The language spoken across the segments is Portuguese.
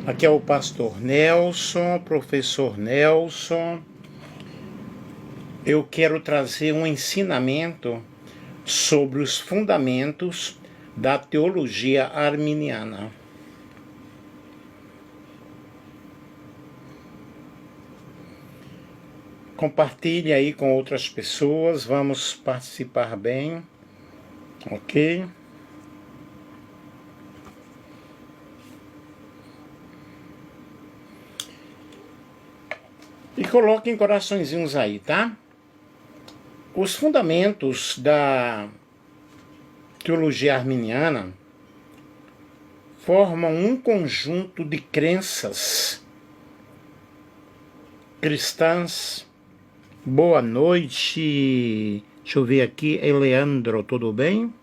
Aqui é o pastor Nelson, professor Nelson. Eu quero trazer um ensinamento sobre os fundamentos da teologia arminiana. Compartilhe aí com outras pessoas, vamos participar bem, ok? E coloquem coraçõezinhos aí, tá? Os fundamentos da teologia arminiana formam um conjunto de crenças cristãs. Boa noite. Deixa eu ver aqui, Eleandro, tudo bem?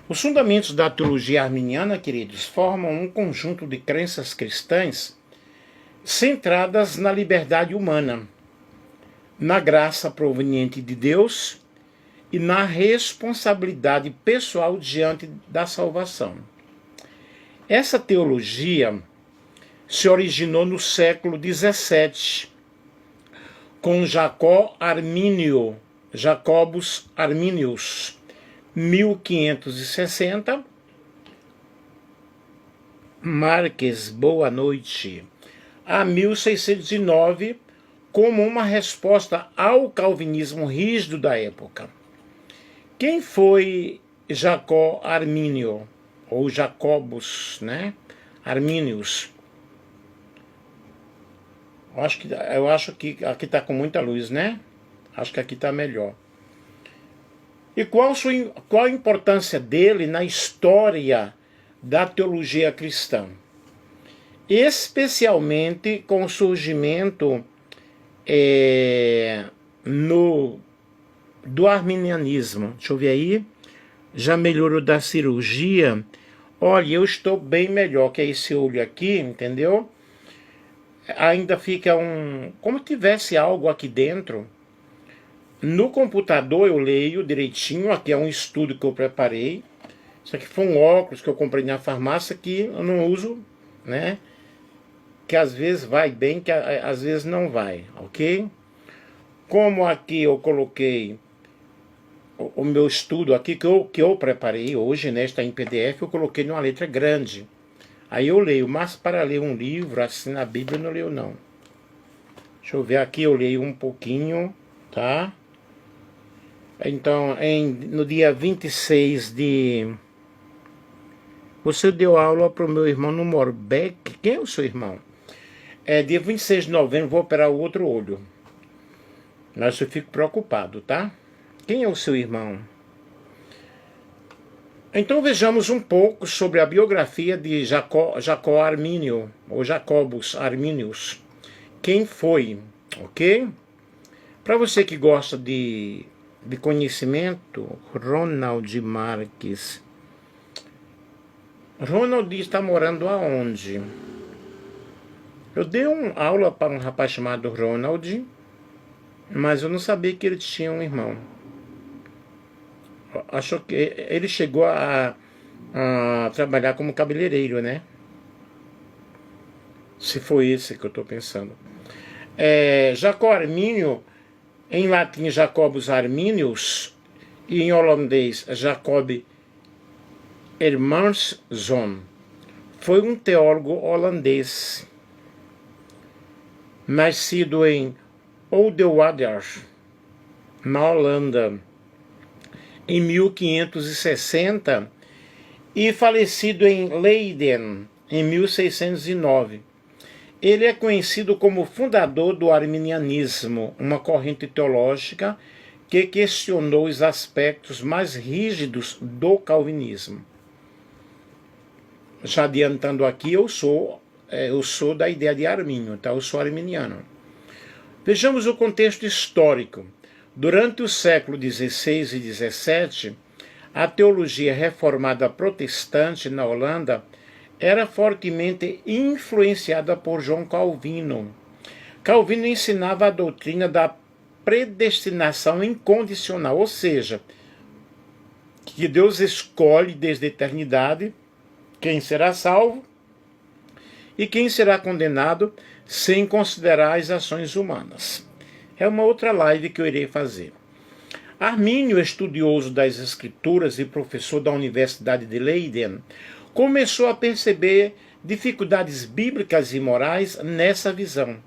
Os fundamentos da teologia arminiana, queridos, formam um conjunto de crenças cristãs centradas na liberdade humana, na graça proveniente de Deus e na responsabilidade pessoal diante da salvação. Essa teologia se originou no século XVII, com Jacobus Arminius, 1560. Marques, boa noite. A 1609, como uma resposta ao calvinismo rígido da época. Quem foi Jacó Armínio, ou Jacobus, né? Arminius? Eu acho que aqui está com muita luz, né? Acho que aqui está melhor. E qual a importância dele na história da teologia cristã? Especialmente com o surgimento do arminianismo. Deixa eu ver aí. Já melhorou da cirurgia. Olha, eu estou bem melhor que esse olho aqui, entendeu? Ainda fica como tivesse algo aqui dentro. No computador eu leio direitinho. Aqui é um estudo que eu preparei. Isso aqui foi um óculos que eu comprei na farmácia que eu não uso, né? Que às vezes vai bem, que às vezes não vai, ok? Como aqui eu coloquei o meu estudo aqui, que eu preparei hoje, né? Está em PDF, eu coloquei numa letra grande. Aí eu leio, mas para ler um livro, assim na Bíblia, eu não leio não. Deixa eu ver aqui, eu leio um pouquinho, tá? Então, no dia 26 de... Você deu aula para o meu irmão no Morbeck. Quem é o seu irmão? Dia 26 de novembro, vou operar o outro olho. Mas eu fico preocupado, tá? Quem é o seu irmão? Então vejamos um pouco sobre a biografia de Jacó Armínio, ou Jacobus Arminius. Quem foi, ok? Para você que gosta de conhecimento, Ronald Marques. Ronald está morando aonde? Eu dei uma aula para um rapaz chamado Ronald, mas eu não sabia que ele tinha um irmão. Acho que ele chegou a trabalhar como cabeleireiro, né? Se foi esse que eu estou pensando. Jacó Armínio, em latim Jacobus Arminius, e em holandês Jacob Hermansson, foi um teólogo holandês, nascido em Oudewater, na Holanda, em 1560 e falecido em Leiden, em 1609. Ele é conhecido como fundador do arminianismo, uma corrente teológica que questionou os aspectos mais rígidos do calvinismo. Já adiantando aqui, eu sou da ideia de Armínio, tá? Eu sou arminiano. Vejamos o contexto histórico. Durante o século XVI e XVII, a teologia reformada protestante na Holanda era fortemente influenciada por João Calvino. Calvino ensinava a doutrina da predestinação incondicional, ou seja, que Deus escolhe desde a eternidade quem será salvo e quem será condenado sem considerar as ações humanas. É uma outra live que eu irei fazer. Armínio, estudioso das Escrituras e professor da Universidade de Leiden, começou a perceber dificuldades bíblicas e morais nessa visão.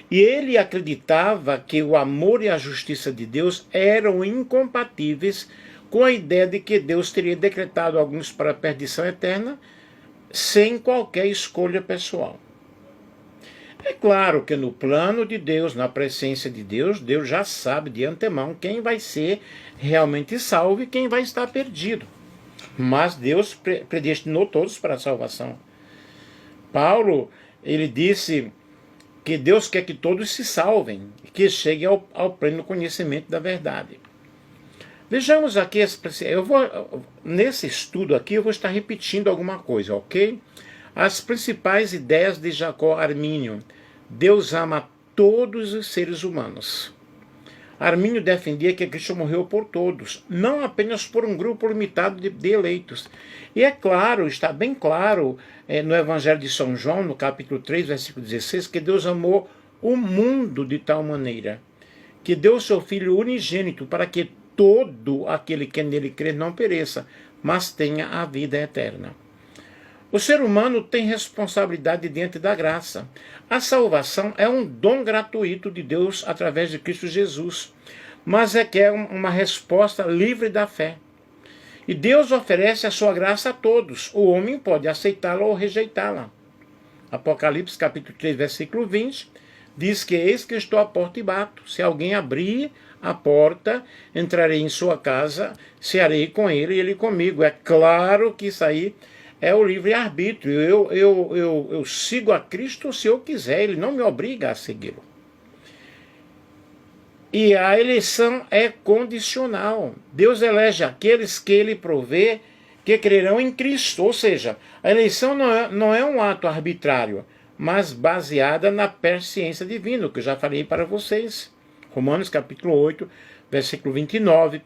E ele acreditava que o amor e a justiça de Deus eram incompatíveis com a ideia de que Deus teria decretado alguns para a perdição eterna sem qualquer escolha pessoal. É claro que no plano de Deus, na presença de Deus, Deus já sabe de antemão quem vai ser realmente salvo e quem vai estar perdido. Mas Deus predestinou todos para a salvação. Paulo, ele disse que Deus quer que todos se salvem e que cheguem ao pleno conhecimento da verdade. Vejamos aqui, nesse estudo aqui eu vou estar repetindo alguma coisa, ok? As principais ideias de Jacó Armínio. Deus ama todos os seres humanos. Armínio defendia que Cristo morreu por todos, não apenas por um grupo limitado de eleitos. E é claro, está bem claro no Evangelho de São João, no capítulo 3, versículo 16, que Deus amou o mundo de tal maneira que deu seu Filho unigênito para que todo aquele que nele crê não pereça, mas tenha a vida eterna. O ser humano tem responsabilidade diante da graça. A salvação é um dom gratuito de Deus através de Cristo Jesus, mas requer uma resposta livre da fé. E Deus oferece a sua graça a todos. O homem pode aceitá-la ou rejeitá-la. Apocalipse capítulo 3, versículo 20, diz que eis que estou à porta e bato. Se alguém abrir a porta, entrarei em sua casa, cearei com ele e ele comigo. É claro que isso aí é o livre-arbítrio. Eu sigo a Cristo se eu quiser, ele não me obriga a segui-lo. E a eleição é condicional. Deus elege aqueles que ele provê que crerão em Cristo. Ou seja, a eleição não é um ato arbitrário, mas baseada na presciência divina, que eu já falei para vocês. Romanos capítulo 8, versículo 29, 1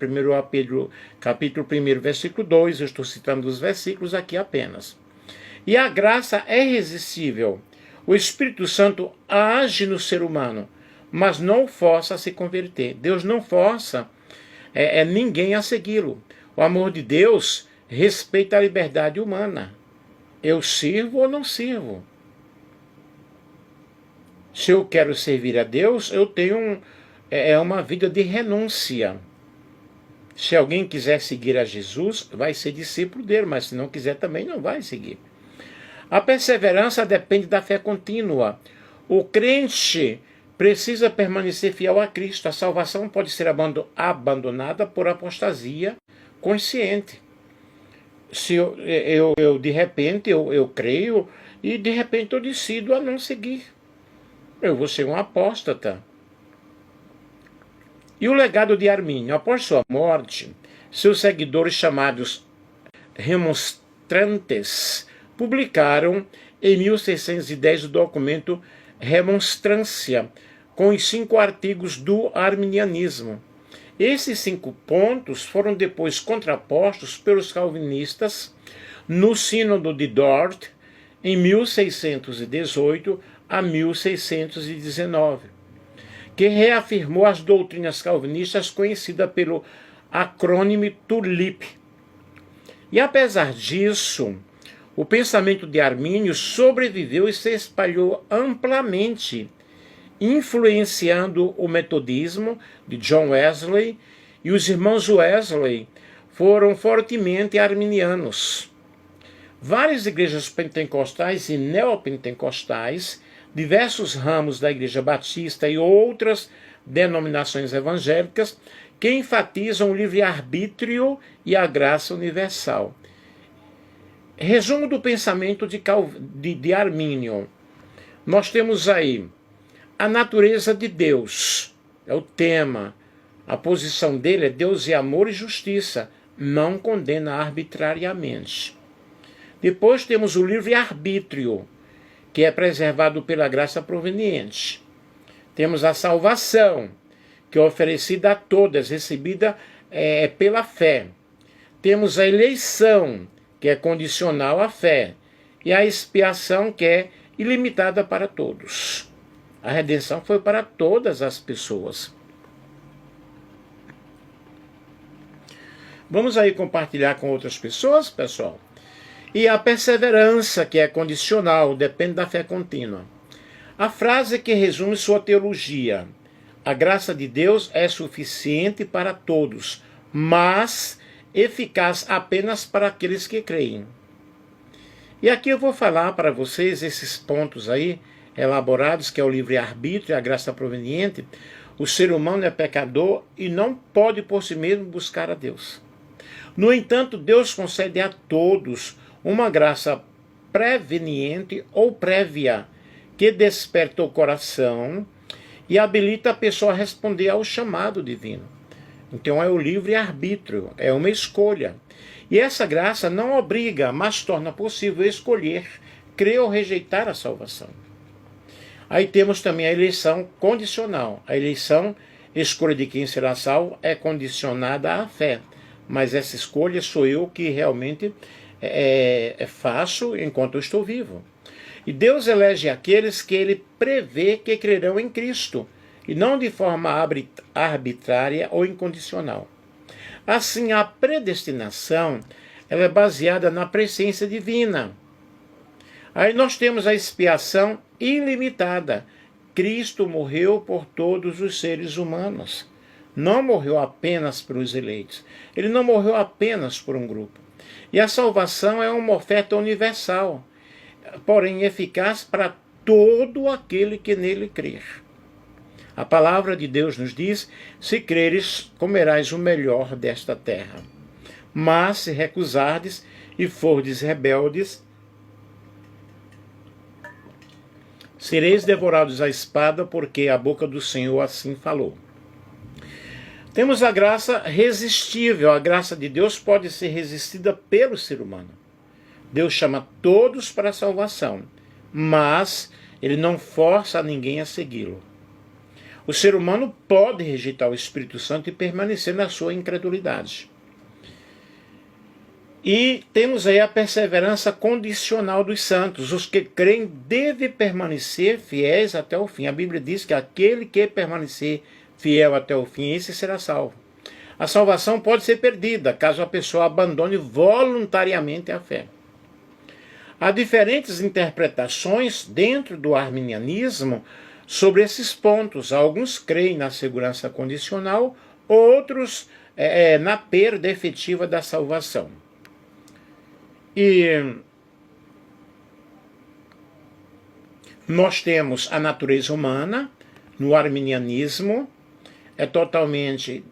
Pedro capítulo 1, versículo 2, eu estou citando os versículos aqui apenas. E a graça é irresistível. O Espírito Santo age no ser humano, mas não o força a se converter. Deus não força ninguém a segui-lo. O amor de Deus respeita a liberdade humana. Eu sirvo ou não sirvo. Se eu quero servir a Deus, eu tenho uma vida de renúncia. Se alguém quiser seguir a Jesus, vai ser discípulo dele, mas se não quiser também não vai seguir. A perseverança depende da fé contínua. O crente precisa permanecer fiel a Cristo. A salvação pode ser abandonada por apostasia consciente. Se eu de repente eu creio e de repente eu decido a não seguir. Eu vou ser um apóstata. E o legado de Armínio? Após sua morte, seus seguidores, chamados remonstrantes, publicaram em 1610 o documento Remonstrância, com os 5 artigos do arminianismo. Esses 5 pontos foram depois contrapostos pelos calvinistas no Sínodo de Dort, em 1618 a 1619. Que reafirmou as doutrinas calvinistas conhecidas pelo acrônimo TULIP. E apesar disso, o pensamento de Armínio sobreviveu e se espalhou amplamente, influenciando o metodismo de John Wesley, e os irmãos Wesley foram fortemente arminianos. Várias igrejas pentecostais e neopentecostais, diversos ramos da Igreja Batista e outras denominações evangélicas que enfatizam o livre-arbítrio e a graça universal. Resumo do pensamento de Armínio. Nós temos aí a natureza de Deus, é o tema. A posição dele é Deus é amor e justiça, não condena arbitrariamente. Depois temos o livre-arbítrio, que é preservado pela graça proveniente. Temos a salvação, que é oferecida a todas, recebida pela fé. Temos a eleição, que é condicional à fé. E a expiação, que é ilimitada para todos. A redenção foi para todas as pessoas. Vamos aí compartilhar com outras pessoas, pessoal? E a perseverança, que é condicional, depende da fé contínua. A frase que resume sua teologia: a graça de Deus é suficiente para todos, mas eficaz apenas para aqueles que creem. E aqui eu vou falar para vocês esses pontos aí, elaborados, que é o livre-arbítrio e a graça proveniente. O ser humano é pecador e não pode por si mesmo buscar a Deus. No entanto, Deus concede a todos uma graça preveniente ou prévia, que desperta o coração e habilita a pessoa a responder ao chamado divino. Então é o livre-arbítrio, é uma escolha. E essa graça não obriga, mas torna possível escolher, crer ou rejeitar a salvação. Aí temos também a eleição condicional. A eleição, escolha de quem será salvo, é condicionada à fé. Mas essa escolha sou eu que realmente faço enquanto eu estou vivo. E Deus elege aqueles que Ele prevê que crerão em Cristo, e não de forma arbitrária ou incondicional. Assim, a predestinação ela é baseada na presciência divina. Aí nós temos a expiação ilimitada. Cristo morreu por todos os seres humanos. Não morreu apenas pelos eleitos. Ele não morreu apenas por um grupo. E a salvação é uma oferta universal, porém eficaz para todo aquele que nele crer. A palavra de Deus nos diz: se creres, comerás o melhor desta terra. Mas se recusardes e fordes rebeldes, sereis devorados à espada, porque a boca do Senhor assim falou. Temos a graça resistível. A graça de Deus pode ser resistida pelo ser humano. Deus chama todos para a salvação, mas Ele não força ninguém a segui-lo. O ser humano pode rejeitar o Espírito Santo e permanecer na sua incredulidade. E temos aí a perseverança condicional dos santos. Os que creem devem permanecer fiéis até o fim. A Bíblia diz que aquele que permanecer fiel até o fim, esse será salvo. A salvação pode ser perdida caso a pessoa abandone voluntariamente a fé. Há diferentes interpretações dentro do arminianismo sobre esses pontos. Alguns creem na segurança condicional, outros na perda efetiva da salvação. E nós temos a natureza humana. No arminianismo é totalmente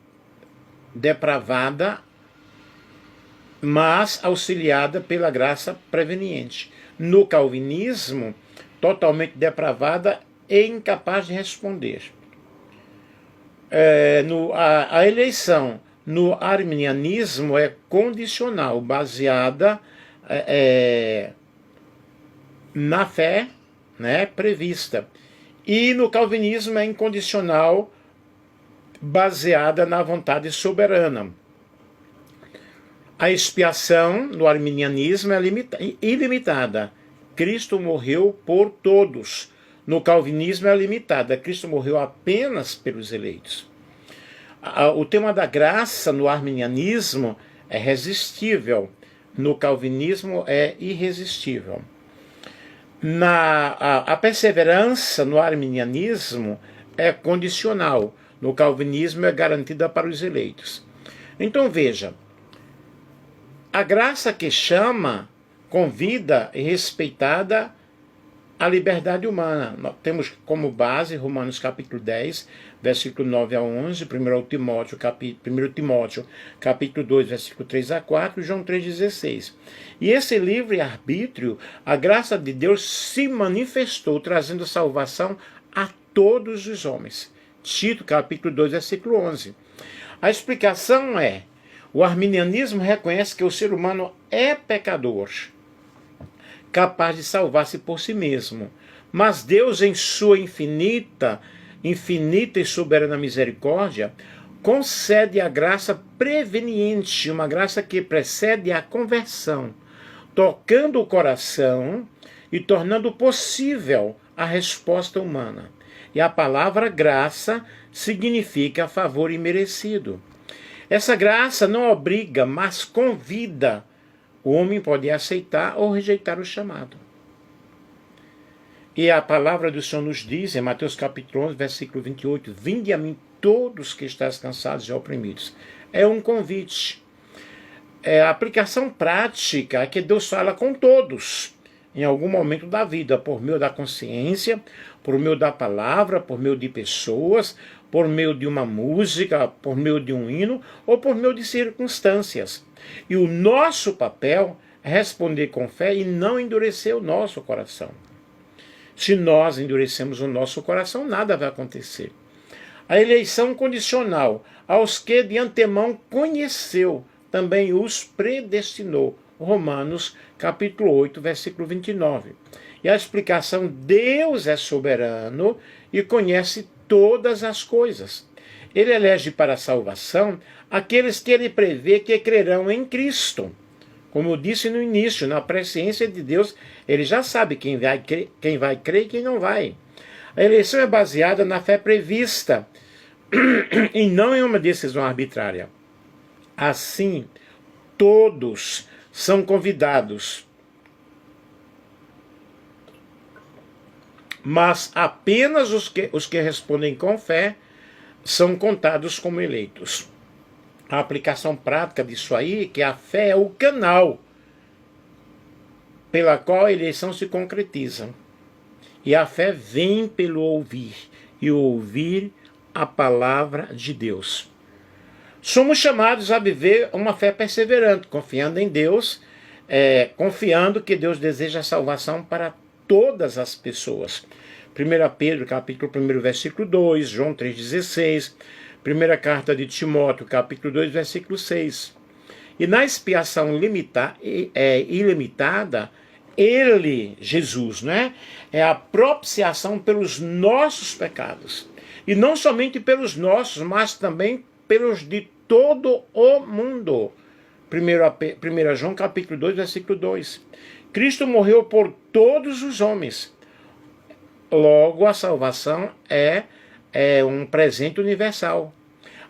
depravada, mas auxiliada pela graça preveniente. No calvinismo, totalmente depravada e incapaz de responder. A eleição no arminianismo é condicional, baseada na fé, né, prevista. E no calvinismo é incondicional, baseada na vontade soberana. A expiação no arminianismo é ilimitada. Cristo morreu por todos. No calvinismo é limitada. Cristo morreu apenas pelos eleitos. O tema da graça no arminianismo é resistível. No calvinismo é irresistível. A perseverança no arminianismo é condicional. No calvinismo é garantida para os eleitos. Então veja, a graça que chama, convida e respeitada a liberdade humana. Nós temos como base Romanos capítulo 10, versículo 9 a 11, 1 Timóteo, capítulo 2, versículo 3 a 4, João 3,16. E esse livre-arbítrio, a graça de Deus se manifestou, trazendo salvação a todos os homens. Tito, capítulo 2, versículo 11. A explicação é: o arminianismo reconhece que o ser humano é pecador, capaz de salvar-se por si mesmo. Mas Deus, em sua infinita e soberana misericórdia, concede a graça preveniente, uma graça que precede a conversão, tocando o coração e tornando possível a resposta humana. E a palavra graça significa favor imerecido. Essa graça não obriga, mas convida. O homem pode aceitar ou rejeitar o chamado. E a palavra do Senhor nos diz, em Mateus capítulo 11, versículo 28, vinde a mim todos que estáis cansados e oprimidos. É um convite. É a aplicação prática que Deus fala com todos, em algum momento da vida, por meio da consciência, por meio da palavra, por meio de pessoas, por meio de uma música, por meio de um hino, ou por meio de circunstâncias. E o nosso papel é responder com fé e não endurecer o nosso coração. Se nós endurecemos o nosso coração, nada vai acontecer. A eleição condicional, aos que de antemão conheceu, também os predestinou. Romanos capítulo 8, versículo 29. E a explicação, Deus é soberano e conhece todas as coisas. Ele elege para a salvação aqueles que ele prevê que crerão em Cristo. Como eu disse no início, na presciência de Deus, ele já sabe quem vai crer e quem não vai. A eleição é baseada na fé prevista e não em uma decisão arbitrária. Assim, todos são convidados, mas apenas os que respondem com fé são contados como eleitos. A aplicação prática disso aí é que a fé é o canal pela qual a eleição se concretiza. E a fé vem pelo ouvir, e ouvir a palavra de Deus. Somos chamados a viver uma fé perseverante, confiando em Deus, confiando que Deus deseja a salvação para todas as pessoas. 1 Pedro, capítulo 1, versículo 2, João 3,16, primeira carta de Timóteo, capítulo 2, versículo 6. E na expiação ilimitada, ele, Jesus, né, é a propiciação pelos nossos pecados. E não somente pelos nossos, mas também pelos de todo o mundo. 1 João capítulo 2, versículo 2. Cristo morreu por todos os homens. Logo, a salvação é um presente universal.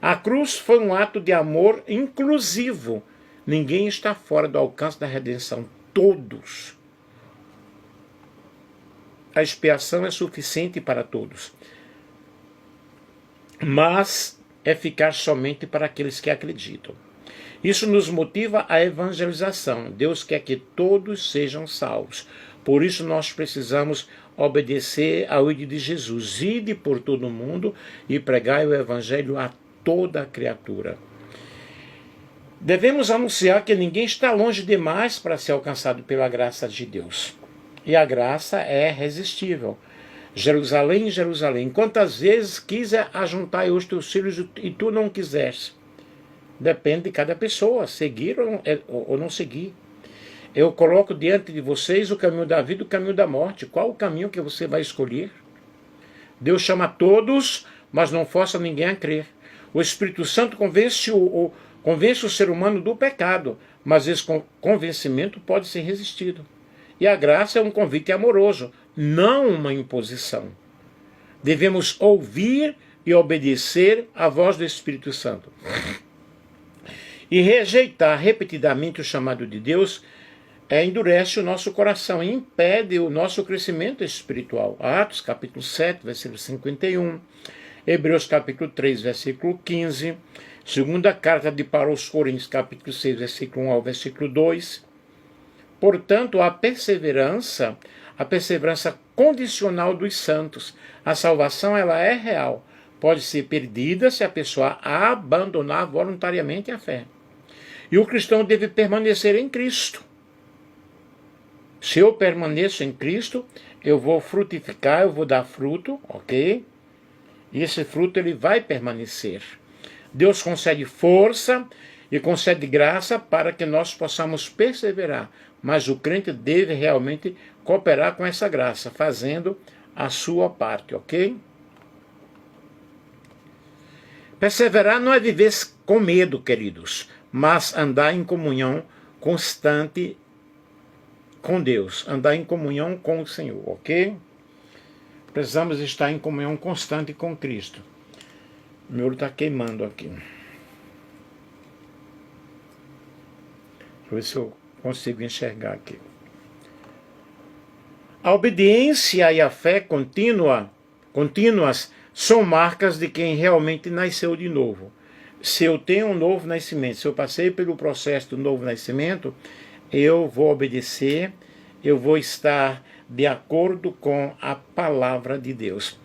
A cruz foi um ato de amor inclusivo. Ninguém está fora do alcance da redenção. Todos. A expiação é suficiente para todos. Mas eficaz somente para aqueles que acreditam. Isso nos motiva à evangelização. Deus quer que todos sejam salvos. Por isso nós precisamos obedecer ao ide de Jesus. Ide por todo o mundo e pregai o evangelho a toda criatura. Devemos anunciar que ninguém está longe demais para ser alcançado pela graça de Deus. E a graça é irresistível. Jerusalém, Jerusalém, quantas vezes quis ajuntar os teus filhos e tu não quiseste? Depende de cada pessoa, seguir ou não seguir. Eu coloco diante de vocês o caminho da vida e o caminho da morte. Qual o caminho que você vai escolher? Deus chama todos, mas não força ninguém a crer. O Espírito Santo convence o ser humano do pecado, mas esse convencimento pode ser resistido. E a graça é um convite amoroso, não uma imposição. Devemos ouvir e obedecer à voz do Espírito Santo. E rejeitar repetidamente o chamado de Deus endurece o nosso coração e impede o nosso crescimento espiritual. Atos capítulo 7, versículo 51, Hebreus capítulo 3, versículo 15, segunda carta de Paulo aos Coríntios, capítulo 6, versículo 1 ao versículo 2. Portanto, a perseverança condicional dos santos. A salvação ela é real. Pode ser perdida se a pessoa abandonar voluntariamente a fé. E o cristão deve permanecer em Cristo. Se eu permaneço em Cristo, eu vou frutificar, eu vou dar fruto, ok? E esse fruto ele vai permanecer. Deus concede força e concede graça para que nós possamos perseverar. Mas o crente deve realmente cooperar com essa graça, fazendo a sua parte, ok? Perseverar não é viver com medo, queridos, mas andar em comunhão constante com Deus, andar em comunhão com o Senhor, ok? Precisamos estar em comunhão constante com Cristo. Meu olho está queimando aqui. Deixa eu ver se eu consigo enxergar aqui. A obediência e a fé contínuas são marcas de quem realmente nasceu de novo. Se eu tenho um novo nascimento, se eu passei pelo processo do novo nascimento, eu vou obedecer, eu vou estar de acordo com a palavra de Deus.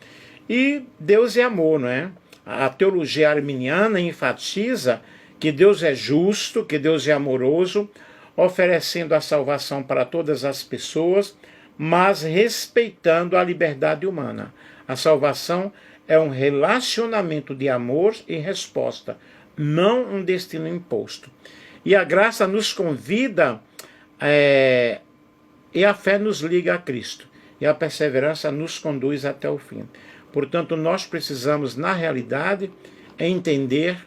E Deus é amor, não é? A teologia arminiana enfatiza que Deus é justo, que Deus é amoroso, oferecendo a salvação para todas as pessoas, mas respeitando a liberdade humana. A salvação é um relacionamento de amor e resposta, não um destino imposto. E a graça nos convida, e a fé nos liga a Cristo. E a perseverança nos conduz até o fim. Portanto, nós precisamos, na realidade, entender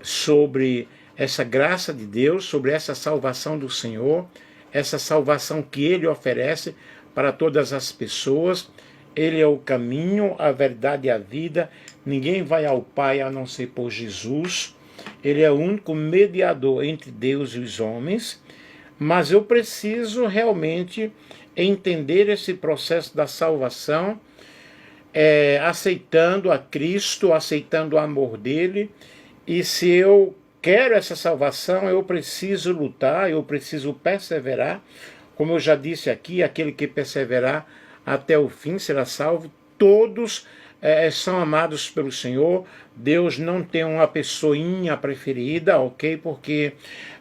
sobre essa graça de Deus, sobre essa salvação do Senhor, essa salvação que Ele oferece para todas as pessoas. Ele é o caminho, a verdade e a vida. Ninguém vai ao Pai a não ser por Jesus. Ele é o único mediador entre Deus e os homens. Mas eu preciso realmente entender esse processo da salvação, aceitando a Cristo, aceitando o amor dele. E se eu quero essa salvação, eu preciso lutar, eu preciso perseverar. Como eu já disse aqui, aquele que perseverar até o fim será salvo. Todos são amados pelo Senhor. Deus não tem uma pessoinha preferida, ok? Porque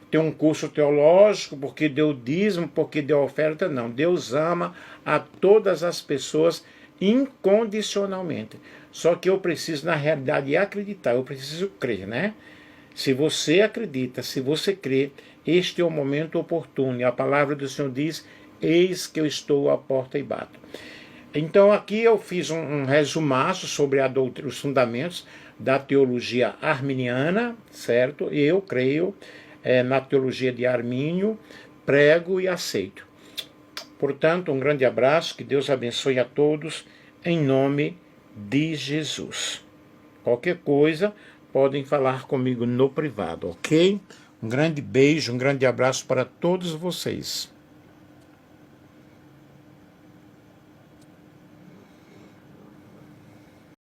tem um curso teológico, porque deu dízimo, porque deu oferta. Não, Deus ama a todas as pessoas incondicionalmente. Só que eu preciso, na realidade, acreditar. Eu preciso crer, né? Se você acredita, se você crê, este é o momento oportuno. E a palavra do Senhor diz: eis que eu estou à porta e bato. Então aqui eu fiz um resumaço sobre a doutrina, os fundamentos da teologia arminiana, certo? Eu creio na teologia de Armínio, prego e aceito. Portanto, um grande abraço, que Deus abençoe a todos, em nome de Jesus. Qualquer coisa, podem falar comigo no privado, ok? Um grande beijo, um grande abraço para todos vocês.